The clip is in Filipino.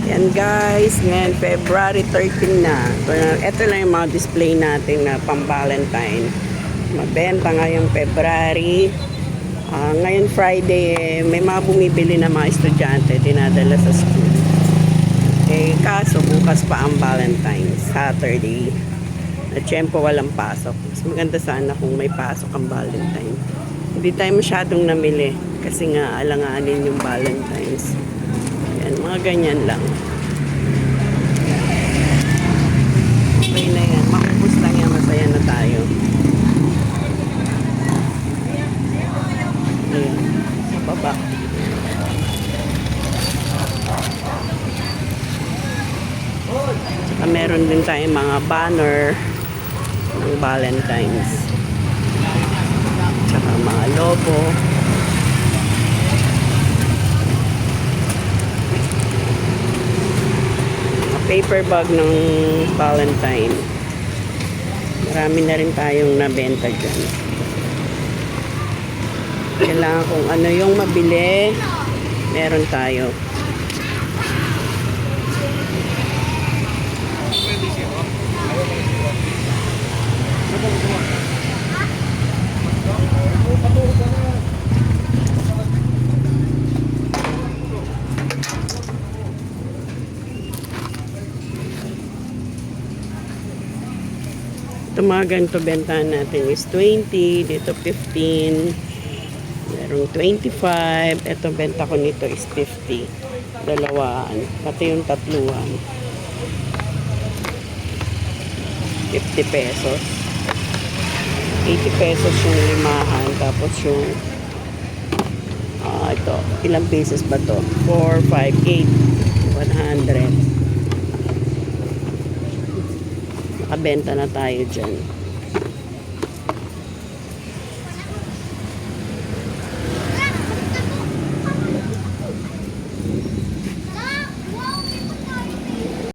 Yan guys, ngayon February 13 na. Ito lang yung mga display natin na pang Valentine. Mabenta ngayong February. Ngayon Friday, may mga bumibili na mga estudyante, dinadala sa school. Kaso bukas pa ang Valentine, Saturday. At syempre walang pasok. Mas maganda sana kung may pasok ang Valentine. Hindi tayo masyadong namili kasi nga alanganin yung Valentines. Yan, mga ganyan lang. Okay na yan. Makubos lang yan. Masaya na tayo. Ayan. Sa baba. Saka meron din tayong mga banner ng Valentines. Saka mga logo. Paper bag ng Valentine. Marami na rin tayong nabenta dyan. Kailangan kung ano yung mabili, meron tayo. Ito mga ganito bentahan natin is 20, dito 15, merong 25, ito benta ko nito is 50, dalawaan, pati yung tatluan, 50 pesos, 80 pesos yung limahan, tapos yung, ito, ilang pieces ba to? 4, 5, 8, 100. Nakabenta na tayo dyan.